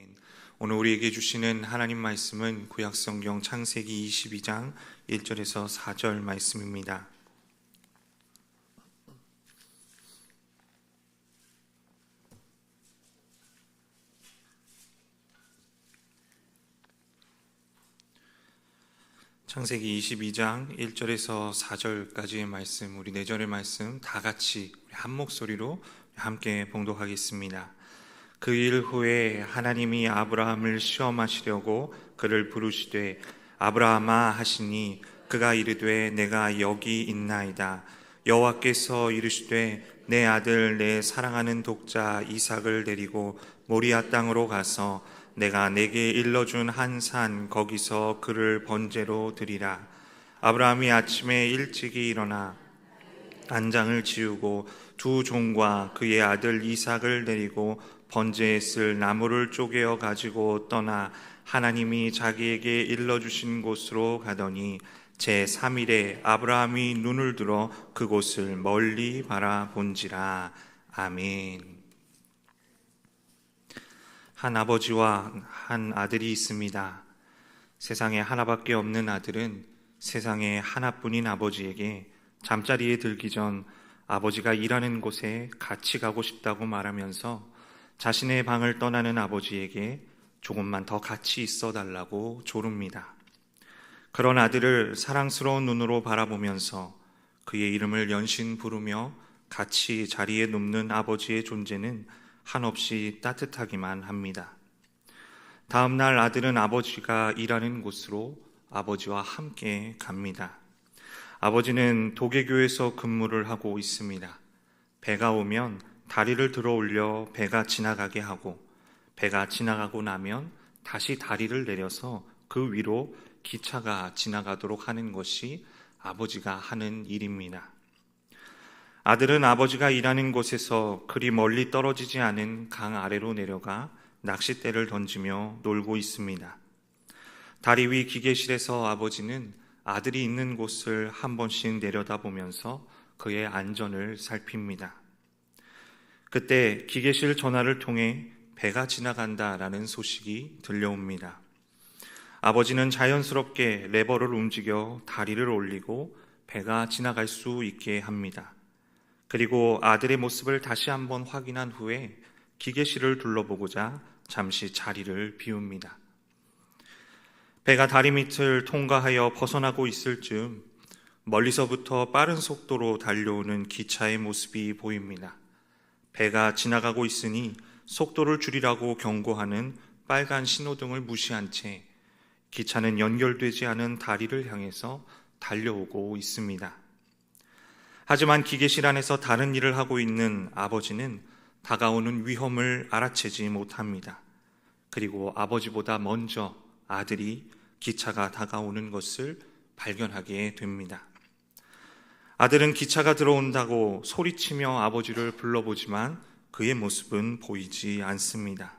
아멘. 오늘 우리에게 주시는 하나님 말씀은 구약성경 창세기 22장 1절에서 4절 말씀입니다. 창세기 22장 1절에서 4절까지의 말씀, 우리 4절의 말씀 다 같이 한 목소리로 함께 봉독하겠습니다. 그 일 후에 하나님이 아브라함을 시험하시려고 그를 부르시되 아브라함아 하시니 그가 이르되 내가 여기 있나이다. 여호와께서 이르시되 내 아들 내 사랑하는 독자 이삭을 데리고 모리아 땅으로 가서 내가 내게 일러준 한 산 거기서 그를 번제로 드리라. 아브라함이 아침에 일찍이 일어나 안장을 지우고 두 종과 그의 아들 이삭을 데리고 번제에 쓸 나무를 쪼개어 가지고 떠나 하나님이 자기에게 일러주신 곳으로 가더니 제3일에 아브라함이 눈을 들어 그곳을 멀리 바라본지라. 아멘. 한 아버지와 한 아들이 있습니다. 세상에 하나밖에 없는 아들은 세상에 하나뿐인 아버지에게 잠자리에 들기 전 아버지가 일하는 곳에 같이 가고 싶다고 말하면서 자신의 방을 떠나는 아버지에게 조금만 더 같이 있어 달라고 조릅니다. 그런 아들을 사랑스러운 눈으로 바라보면서 그의 이름을 연신 부르며 같이 자리에 눕는 아버지의 존재는 한없이 따뜻하기만 합니다. 다음 날 아들은 아버지가 일하는 곳으로 아버지와 함께 갑니다. 아버지는 도개교에서 근무를 하고 있습니다. 배가 오면 다리를 들어 올려 배가 지나가게 하고, 배가 지나가고 나면 다시 다리를 내려서 그 위로 기차가 지나가도록 하는 것이 아버지가 하는 일입니다. 아들은 아버지가 일하는 곳에서 그리 멀리 떨어지지 않은 강 아래로 내려가 낚싯대를 던지며 놀고 있습니다. 다리 위 기계실에서 아버지는 아들이 있는 곳을 한 번씩 내려다보면서 그의 안전을 살핍니다. 그때 기계실 전화를 통해 배가 지나간다라는 소식이 들려옵니다. 아버지는 자연스럽게 레버를 움직여 다리를 올리고 배가 지나갈 수 있게 합니다. 그리고 아들의 모습을 다시 한번 확인한 후에 기계실을 둘러보고자 잠시 자리를 비웁니다. 배가 다리 밑을 통과하여 벗어나고 있을 즈음 멀리서부터 빠른 속도로 달려오는 기차의 모습이 보입니다. 배가 지나가고 있으니 속도를 줄이라고 경고하는 빨간 신호등을 무시한 채 기차는 연결되지 않은 다리를 향해서 달려오고 있습니다. 하지만 기계실 안에서 다른 일을 하고 있는 아버지는 다가오는 위험을 알아채지 못합니다. 그리고 아버지보다 먼저 아들이 기차가 다가오는 것을 발견하게 됩니다. 아들은 기차가 들어온다고 소리치며 아버지를 불러보지만 그의 모습은 보이지 않습니다.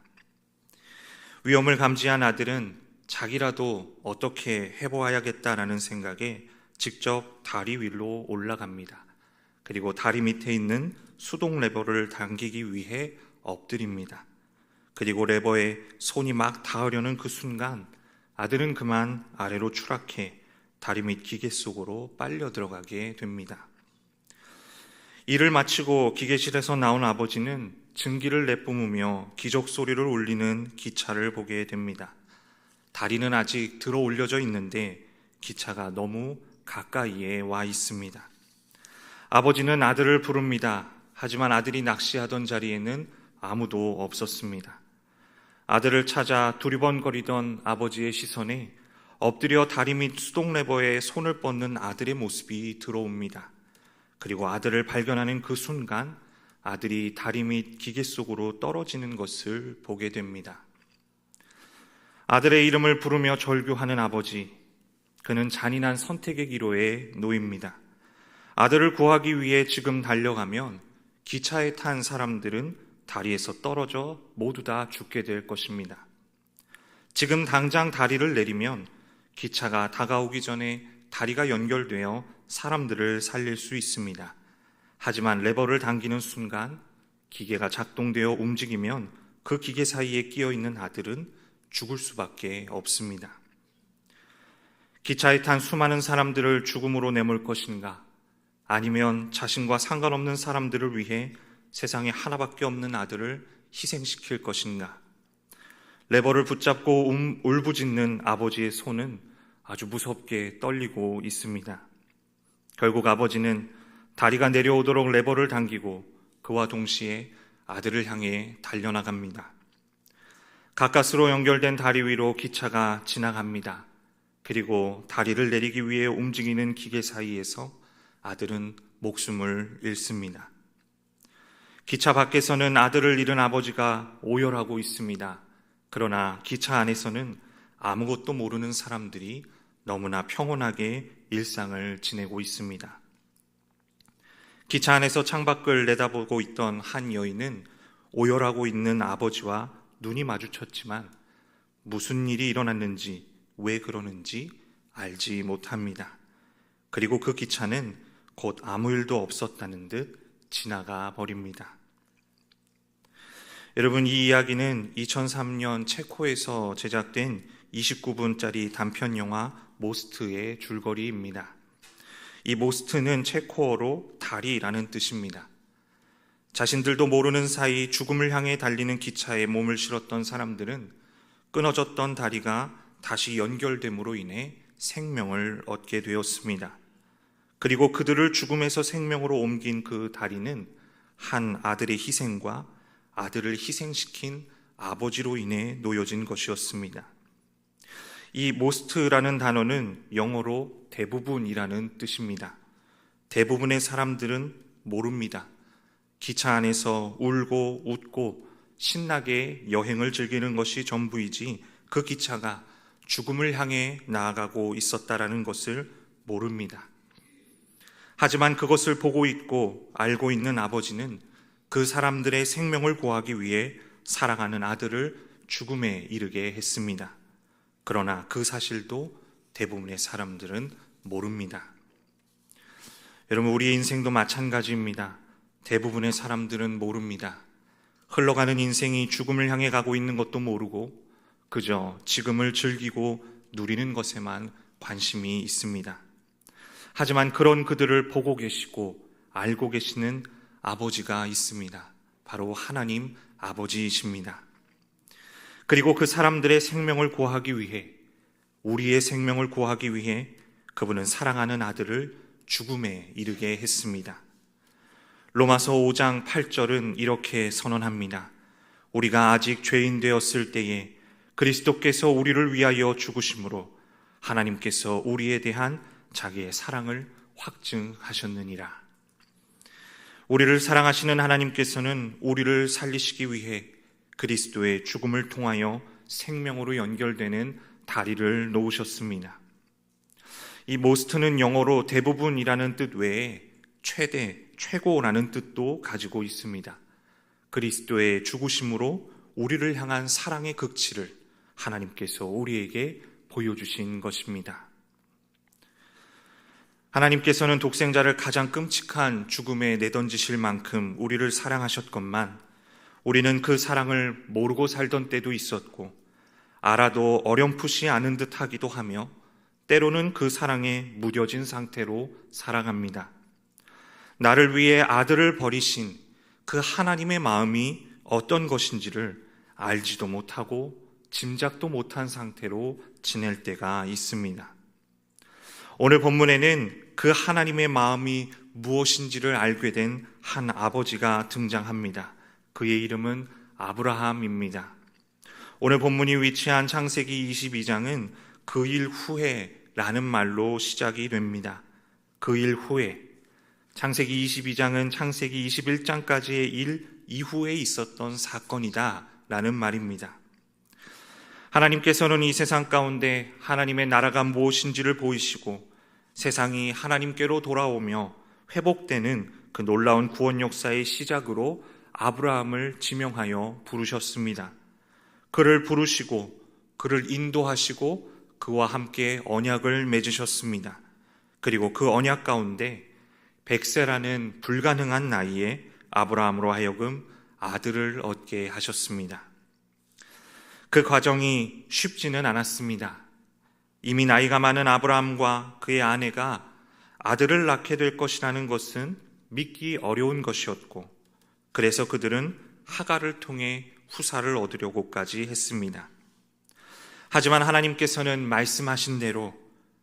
위험을 감지한 아들은 자기라도 어떻게 해보아야겠다라는 생각에 직접 다리 위로 올라갑니다. 그리고 다리 밑에 있는 수동 레버를 당기기 위해 엎드립니다. 그리고 레버에 손이 막 닿으려는 그 순간 아들은 그만 아래로 추락해 다리 밑 기계 속으로 빨려 들어가게 됩니다. 일을 마치고 기계실에서 나온 아버지는 증기를 내뿜으며 기적 소리를 울리는 기차를 보게 됩니다. 다리는 아직 들어 올려져 있는데 기차가 너무 가까이에 와 있습니다. 아버지는 아들을 부릅니다. 하지만 아들이 낚시하던 자리에는 아무도 없었습니다. 아들을 찾아 두리번거리던 아버지의 시선에 엎드려 다리 밑 수동 레버에 손을 뻗는 아들의 모습이 들어옵니다. 그리고 아들을 발견하는 그 순간 아들이 다리 밑 기계 속으로 떨어지는 것을 보게 됩니다. 아들의 이름을 부르며 절규하는 아버지, 그는 잔인한 선택의 기로에 놓입니다. 아들을 구하기 위해 지금 달려가면 기차에 탄 사람들은 다리에서 떨어져 모두 다 죽게 될 것입니다. 지금 당장 다리를 내리면 기차가 다가오기 전에 다리가 연결되어 사람들을 살릴 수 있습니다. 하지만 레버를 당기는 순간 기계가 작동되어 움직이면 그 기계 사이에 끼어 있는 아들은 죽을 수밖에 없습니다. 기차에 탄 수많은 사람들을 죽음으로 내몰 것인가? 아니면 자신과 상관없는 사람들을 위해 세상에 하나밖에 없는 아들을 희생시킬 것인가? 레버를 붙잡고 울부짖는 아버지의 손은 아주 무섭게 떨리고 있습니다. 결국 아버지는 다리가 내려오도록 레버를 당기고 그와 동시에 아들을 향해 달려나갑니다. 가까스로 연결된 다리 위로 기차가 지나갑니다. 그리고 다리를 내리기 위해 움직이는 기계 사이에서 아들은 목숨을 잃습니다. 기차 밖에서는 아들을 잃은 아버지가 오열하고 있습니다. 그러나 기차 안에서는 아무것도 모르는 사람들이 너무나 평온하게 일상을 지내고 있습니다. 기차 안에서 창밖을 내다보고 있던 한 여인은 오열하고 있는 아버지와 눈이 마주쳤지만 무슨 일이 일어났는지, 왜 그러는지 알지 못합니다. 그리고 그 기차는 곧 아무 일도 없었다는 듯 지나가 버립니다. 여러분, 이 이야기는 2003년 체코에서 제작된 29분짜리 단편 영화 모스트의 줄거리입니다. 이 모스트는 체코어로 다리라는 뜻입니다. 자신들도 모르는 사이 죽음을 향해 달리는 기차에 몸을 실었던 사람들은 끊어졌던 다리가 다시 연결됨으로 인해 생명을 얻게 되었습니다. 그리고 그들을 죽음에서 생명으로 옮긴 그 다리는 한 아들의 희생과 아들을 희생시킨 아버지로 인해 놓여진 것이었습니다. 이 모스트라는 단어는 영어로 대부분이라는 뜻입니다. 대부분의 사람들은 모릅니다. 기차 안에서 울고 웃고 신나게 여행을 즐기는 것이 전부이지 그 기차가 죽음을 향해 나아가고 있었다라는 것을 모릅니다. 하지만 그것을 보고 있고 알고 있는 아버지는 그 사람들의 생명을 구하기 위해 사랑하는 아들을 죽음에 이르게 했습니다. 그러나 그 사실도 대부분의 사람들은 모릅니다. 여러분, 우리의 인생도 마찬가지입니다. 대부분의 사람들은 모릅니다. 흘러가는 인생이 죽음을 향해 가고 있는 것도 모르고 그저 지금을 즐기고 누리는 것에만 관심이 있습니다. 하지만 그런 그들을 보고 계시고 알고 계시는 아버지가 있습니다. 바로 하나님 아버지이십니다. 그리고 그 사람들의 생명을 구하기 위해, 우리의 생명을 구하기 위해 그분은 사랑하는 아들을 죽음에 이르게 했습니다. 로마서 5장 8절은 이렇게 선언합니다. 우리가 아직 죄인 되었을 때에 그리스도께서 우리를 위하여 죽으심으로 하나님께서 우리에 대한 자기의 사랑을 확증하셨느니라. 우리를 사랑하시는 하나님께서는 우리를 살리시기 위해 그리스도의 죽음을 통하여 생명으로 연결되는 다리를 놓으셨습니다. 이 모스트는 영어로 대부분이라는 뜻 외에 최대, 최고라는 뜻도 가지고 있습니다. 그리스도의 죽으심으로 우리를 향한 사랑의 극치를 하나님께서 우리에게 보여주신 것입니다. 하나님께서는 독생자를 가장 끔찍한 죽음에 내던지실 만큼 우리를 사랑하셨건만 우리는 그 사랑을 모르고 살던 때도 있었고 알아도 어렴풋이 아는 듯 하기도 하며 때로는 그 사랑에 무뎌진 상태로 살아갑니다. 나를 위해 아들을 버리신 그 하나님의 마음이 어떤 것인지를 알지도 못하고 짐작도 못한 상태로 지낼 때가 있습니다. 오늘 본문에는 그 하나님의 마음이 무엇인지를 알게 된 한 아버지가 등장합니다. 그의 이름은 아브라함입니다. 오늘 본문이 위치한 창세기 22장은 그 일 후에라는 말로 시작이 됩니다. 그 일 후에. 창세기 22장은 창세기 21장까지의 일 이후에 있었던 사건이다 라는 말입니다. 하나님께서는 이 세상 가운데 하나님의 나라가 무엇인지를 보이시고 세상이 하나님께로 돌아오며 회복되는 그 놀라운 구원 역사의 시작으로 아브라함을 지명하여 부르셨습니다. 그를 부르시고 그를 인도하시고 그와 함께 언약을 맺으셨습니다. 그리고 그 언약 가운데 100세라는 불가능한 나이에 아브라함으로 하여금 아들을 얻게 하셨습니다. 그 과정이 쉽지는 않았습니다. 이미 나이가 많은 아브라함과 그의 아내가 아들을 낳게 될 것이라는 것은 믿기 어려운 것이었고, 그래서 그들은 하갈을 통해 후사를 얻으려고까지 했습니다. 하지만 하나님께서는 말씀하신 대로,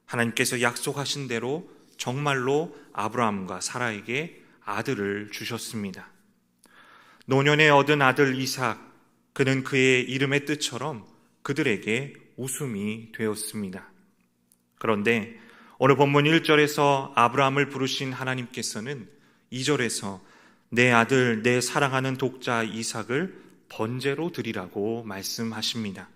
하나님께서 약속하신 대로 정말로 아브라함과 사라에게 아들을 주셨습니다. 노년에 얻은 아들 이삭, 그는 그의 이름의 뜻처럼 그들에게 웃음이 되었습니다. 그런데 오늘 본문 1절에서 아브라함을 부르신 하나님께서는 2절에서 내 아들, 내 사랑하는 독자 이삭을 번제로 드리라고 말씀하십니다.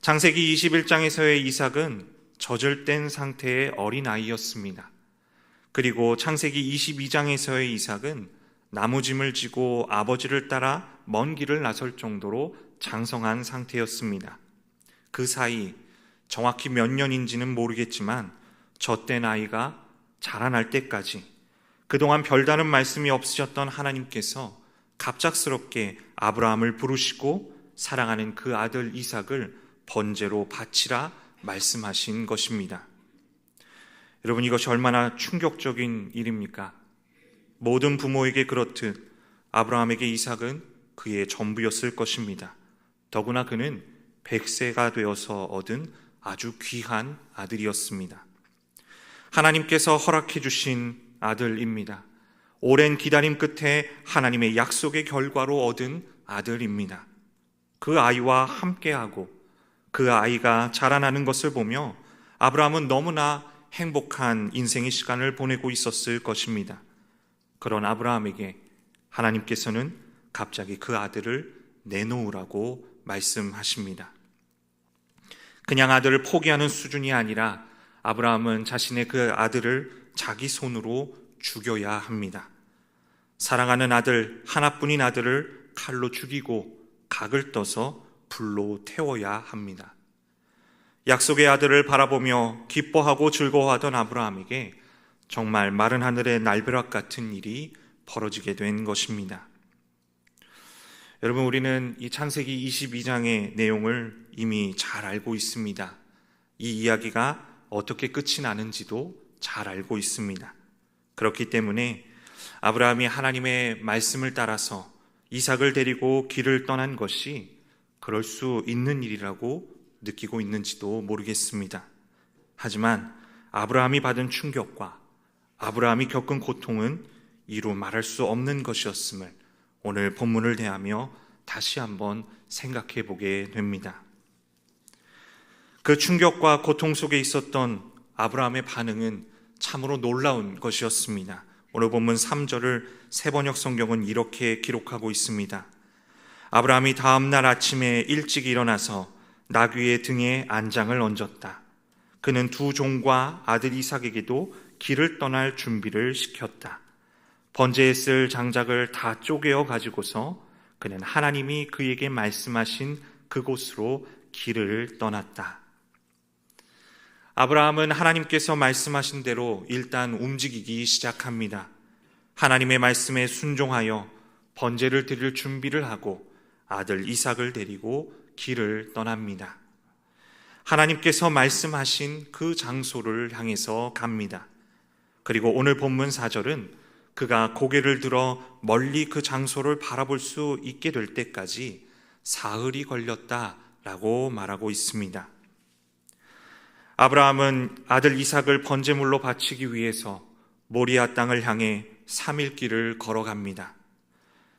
창세기 21장에서의 이삭은 젖을뗀 상태의 어린아이였습니다. 그리고 창세기 22장에서의 이삭은 나무짐을 지고 아버지를 따라 먼 길을 나설 정도로 장성한 상태였습니다. 그 사이 정확히 몇 년인지는 모르겠지만 젖된 아이가 자라날 때까지 그동안 별다른 말씀이 없으셨던 하나님께서 갑작스럽게 아브라함을 부르시고 사랑하는 그 아들 이삭을 번제로 바치라 말씀하신 것입니다. 여러분, 이것이 얼마나 충격적인 일입니까? 모든 부모에게 그렇듯 아브라함에게 이삭은 그의 전부였을 것입니다. 더구나 그는 100세가 되어서 얻은 아주 귀한 아들이었습니다. 하나님께서 허락해 주신 아들입니다. 오랜 기다림 끝에 하나님의 약속의 결과로 얻은 아들입니다. 그 아이와 함께하고 그 아이가 자라나는 것을 보며 아브라함은 너무나 행복한 인생의 시간을 보내고 있었을 것입니다. 그런 아브라함에게 하나님께서는 갑자기 그 아들을 내놓으라고 말씀하십니다. 그냥 아들을 포기하는 수준이 아니라 아브라함은 자신의 그 아들을 자기 손으로 죽여야 합니다. 사랑하는 아들, 하나뿐인 아들을 칼로 죽이고 각을 떠서 불로 태워야 합니다. 약속의 아들을 바라보며 기뻐하고 즐거워하던 아브라함에게 정말 마른 하늘의 날벼락 같은 일이 벌어지게 된 것입니다. 여러분, 우리는 이 창세기 22장의 내용을 이미 잘 알고 있습니다. 이 이야기가 어떻게 끝이 나는지도 잘 알고 있습니다. 그렇기 때문에 아브라함이 하나님의 말씀을 따라서 이삭을 데리고 길을 떠난 것이 그럴 수 있는 일이라고 느끼고 있는지도 모르겠습니다. 하지만 아브라함이 받은 충격과 아브라함이 겪은 고통은 이루 말할 수 없는 것이었음을 오늘 본문을 대하며 다시 한번 생각해 보게 됩니다. 그 충격과 고통 속에 있었던 아브라함의 반응은 참으로 놀라운 것이었습니다. 오늘 본문 3절을 새번역 성경은 이렇게 기록하고 있습니다. 아브라함이 다음 날 아침에 일찍 일어나서 나귀의 등에 안장을 얹었다. 그는 두 종과 아들 이삭에게도 길을 떠날 준비를 시켰다. 번제에 쓸 장작을 다 쪼개어 가지고서 그는 하나님이 그에게 말씀하신 그곳으로 길을 떠났다. 아브라함은 하나님께서 말씀하신 대로 일단 움직이기 시작합니다. 하나님의 말씀에 순종하여 번제를 드릴 준비를 하고 아들 이삭을 데리고 길을 떠납니다. 하나님께서 말씀하신 그 장소를 향해서 갑니다. 그리고 오늘 본문 4절은 그가 고개를 들어 멀리 그 장소를 바라볼 수 있게 될 때까지 사흘이 걸렸다라고 말하고 있습니다. 아브라함은 아들 이삭을 번제물로 바치기 위해서 모리아 땅을 향해 3일 길을 걸어갑니다.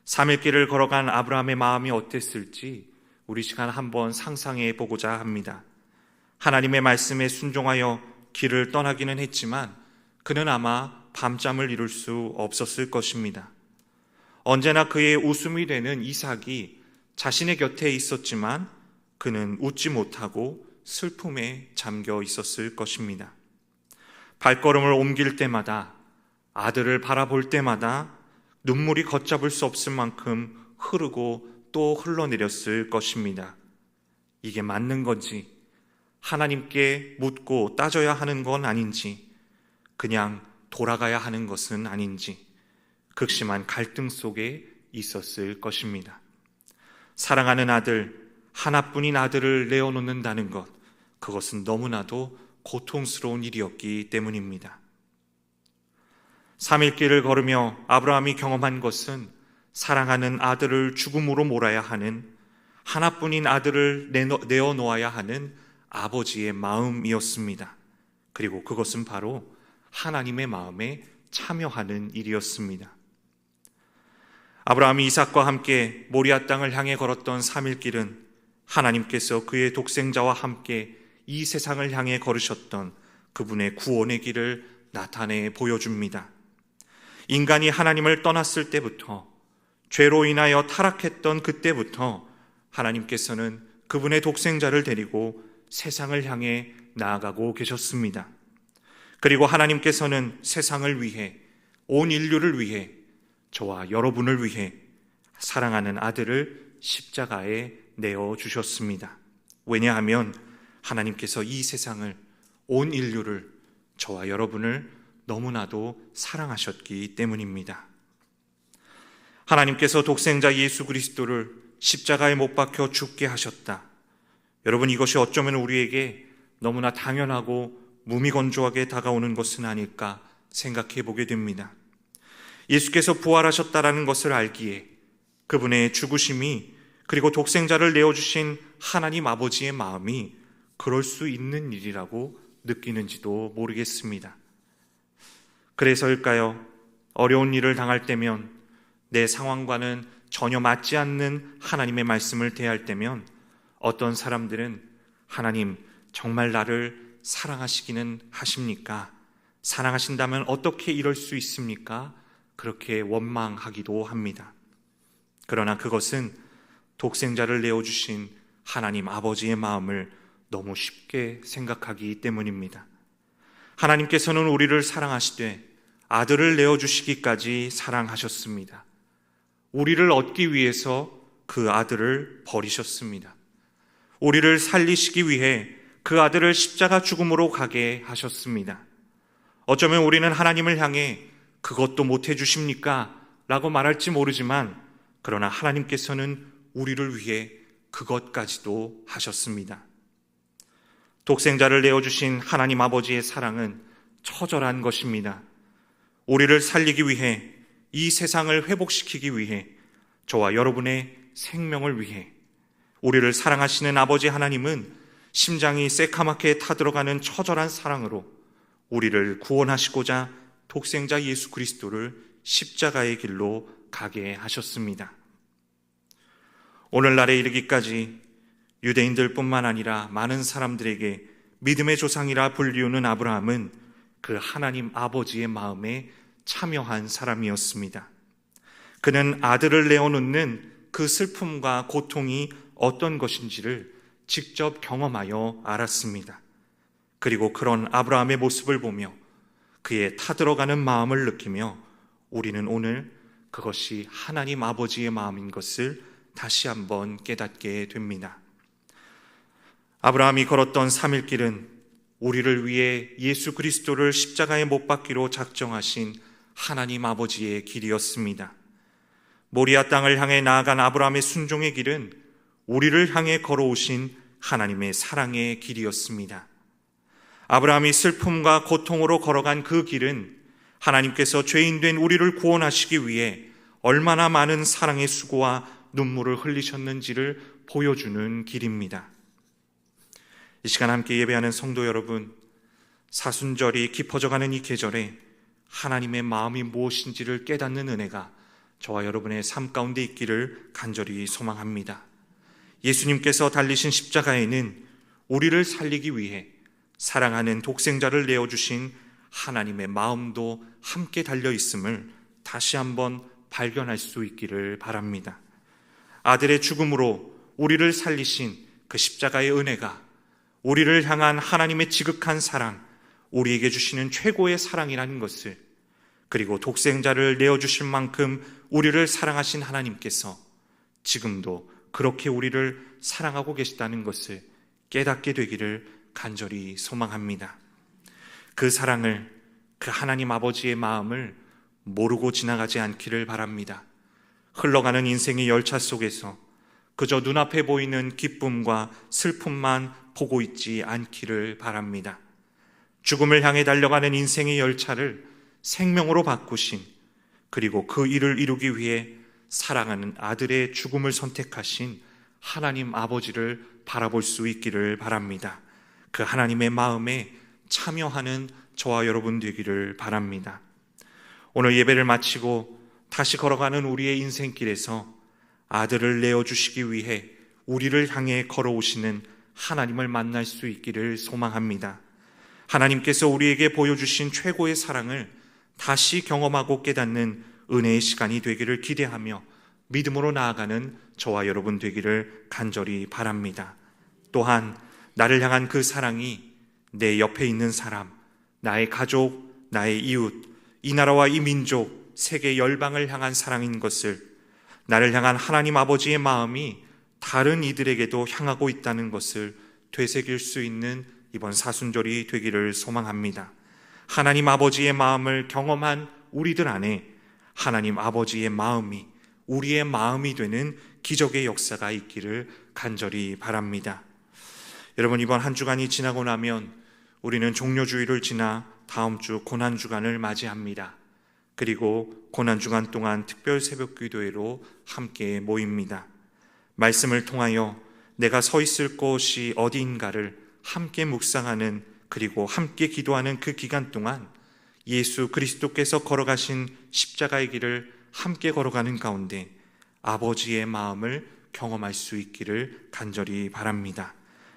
3일 길을 걸어간 아브라함의 마음이 어땠을지 우리 시간 한번 상상해 보고자 합니다. 하나님의 말씀에 순종하여 길을 떠나기는 했지만 그는 아마 밤잠을 이룰 수 없었을 것입니다. 언제나 그의 웃음이 되는 이삭이 자신의 곁에 있었지만 그는 웃지 못하고 슬픔에 잠겨 있었을 것입니다. 발걸음을 옮길 때마다, 아들을 바라볼 때마다 눈물이 걷잡을 수 없을 만큼 흐르고 또 흘러내렸을 것입니다. 이게 맞는 건지, 하나님께 묻고 따져야 하는 건 아닌지, 그냥 돌아가야 하는 것은 아닌지 극심한 갈등 속에 있었을 것입니다. 사랑하는 아들, 하나뿐인 아들을 내어놓는다는 것, 그것은 너무나도 고통스러운 일이었기 때문입니다. 3일길을 걸으며 아브라함이 경험한 것은 사랑하는 아들을 죽음으로 몰아야 하는, 하나뿐인 아들을 내어놓아야 하는 아버지의 마음이었습니다. 그리고 그것은 바로 하나님의 마음에 참여하는 일이었습니다. 아브라함이 이삭과 함께 모리아 땅을 향해 걸었던 3일길은 하나님께서 그의 독생자와 함께 이 세상을 향해 걸으셨던 그분의 구원의 길을 나타내 보여줍니다. 인간이 하나님을 떠났을 때부터, 죄로 인하여 타락했던 그때부터 하나님께서는 그분의 독생자를 데리고 세상을 향해 나아가고 계셨습니다. 그리고 하나님께서는 세상을 위해, 온 인류를 위해, 저와 여러분을 위해 사랑하는 아들을 십자가에 내어주셨습니다. 왜냐하면 하나님께서 이 세상을, 온 인류를, 저와 여러분을 너무나도 사랑하셨기 때문입니다. 하나님께서 독생자 예수 그리스도를 십자가에 못 박혀 죽게 하셨다. 여러분, 이것이 어쩌면 우리에게 너무나 당연하고 무미건조하게 다가오는 것은 아닐까 생각해 보게 됩니다. 예수께서 부활하셨다라는 것을 알기에 그분의 죽으심이, 그리고 독생자를 내어주신 하나님 아버지의 마음이 그럴 수 있는 일이라고 느끼는지도 모르겠습니다. 그래서일까요? 어려운 일을 당할 때면, 내 상황과는 전혀 맞지 않는 하나님의 말씀을 대할 때면 어떤 사람들은 하나님 정말 나를 사랑하시기는 하십니까? 사랑하신다면 어떻게 이럴 수 있습니까? 그렇게 원망하기도 합니다. 그러나 그것은 독생자를 내어주신 하나님 아버지의 마음을 너무 쉽게 생각하기 때문입니다. 하나님께서는 우리를 사랑하시되 아들을 내어주시기까지 사랑하셨습니다. 우리를 얻기 위해서 그 아들을 버리셨습니다. 우리를 살리시기 위해 그 아들을 십자가 죽음으로 가게 하셨습니다. 어쩌면 우리는 하나님을 향해 그것도 못해 주십니까? 라고 말할지 모르지만, 그러나 하나님께서는 우리를 위해 그것까지도 하셨습니다. 독생자를 내어주신 하나님 아버지의 사랑은 처절한 것입니다. 우리를 살리기 위해, 이 세상을 회복시키기 위해, 저와 여러분의 생명을 위해, 우리를 사랑하시는 아버지 하나님은 심장이 새카맣게 타들어가는 처절한 사랑으로 우리를 구원하시고자 독생자 예수 그리스도를 십자가의 길로 가게 하셨습니다. 오늘날에 이르기까지 유대인들뿐만 아니라 많은 사람들에게 믿음의 조상이라 불리우는 아브라함은 그 하나님 아버지의 마음에 참여한 사람이었습니다. 그는 아들을 내어놓는 그 슬픔과 고통이 어떤 것인지를 직접 경험하여 알았습니다. 그리고 그런 아브라함의 모습을 보며 그의 타들어가는 마음을 느끼며 우리는 오늘 그것이 하나님 아버지의 마음인 것을 다시 한번 깨닫게 됩니다. 아브라함이 걸었던 3일길은 우리를 위해 예수 그리스도를 십자가에 못 박기로 작정하신 하나님 아버지의 길이었습니다. 모리아 땅을 향해 나아간 아브라함의 순종의 길은 우리를 향해 걸어오신 하나님의 사랑의 길이었습니다. 아브라함이 슬픔과 고통으로 걸어간 그 길은 하나님께서 죄인된 우리를 구원하시기 위해 얼마나 많은 사랑의 수고와 눈물을 흘리셨는지를 보여주는 길입니다. 이 시간 함께 예배하는 성도 여러분, 사순절이 깊어져가는 이 계절에 하나님의 마음이 무엇인지를 깨닫는 은혜가 저와 여러분의 삶 가운데 있기를 간절히 소망합니다. 예수님께서 달리신 십자가에는 우리를 살리기 위해 사랑하는 독생자를 내어주신 하나님의 마음도 함께 달려 있음을 다시 한번 발견할 수 있기를 바랍니다. 아들의 죽음으로 우리를 살리신 그 십자가의 은혜가 우리를 향한 하나님의 지극한 사랑, 우리에게 주시는 최고의 사랑이라는 것을, 그리고 독생자를 내어주실 만큼 우리를 사랑하신 하나님께서 지금도 그렇게 우리를 사랑하고 계시다는 것을 깨닫게 되기를 간절히 소망합니다. 그 사랑을, 그 하나님 아버지의 마음을 모르고 지나가지 않기를 바랍니다. 흘러가는 인생의 열차 속에서 그저 눈앞에 보이는 기쁨과 슬픔만 보고 있지 않기를 바랍니다. 죽음을 향해 달려가는 인생의 열차를 생명으로 바꾸신, 그리고 그 일을 이루기 위해 사랑하는 아들의 죽음을 선택하신 하나님 아버지를 바라볼 수 있기를 바랍니다. 그 하나님의 마음에 참여하는 저와 여러분 되기를 바랍니다. 오늘 예배를 마치고 다시 걸어가는 우리의 인생길에서 아들을 내어주시기 위해 우리를 향해 걸어오시는 하나님을 만날 수 있기를 소망합니다. 하나님께서 우리에게 보여주신 최고의 사랑을 다시 경험하고 깨닫는 은혜의 시간이 되기를 기대하며 믿음으로 나아가는 저와 여러분 되기를 간절히 바랍니다. 또한 나를 향한 그 사랑이 내 옆에 있는 사람, 나의 가족, 나의 이웃, 이 나라와 이 민족, 세계 열방을 향한 사랑인 것을, 나를 향한 하나님 아버지의 마음이 다른 이들에게도 향하고 있다는 것을 되새길 수 있는 이번 사순절이 되기를 소망합니다. 하나님 아버지의 마음을 경험한 우리들 안에 하나님 아버지의 마음이 우리의 마음이 되는 기적의 역사가 있기를 간절히 바랍니다. 여러분, 이번 한 주간이 지나고 나면 우리는 종료주일을 지나 다음 주 고난주간을 맞이합니다. 그리고 고난주간 동안 특별 새벽 기도회로 함께 모입니다. 말씀을 통하여 내가 서 있을 곳이 어디인가를 함께 묵상하는, 그리고 함께 기도하는 그 기간 동안 예수 그리스도께서 걸어가신 십자가의 길을 함께 걸어가는 가운데 아버지의 마음을 경험할 수 있기를 간절히 바랍니다.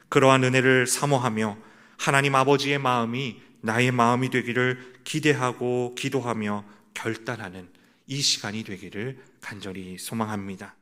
그러한 은혜를 사모하며 하나님 아버지의 마음이 나의 마음이 되기를 기대하고 기도하며 결단하는 이 시간이 되기를 간절히 소망합니다.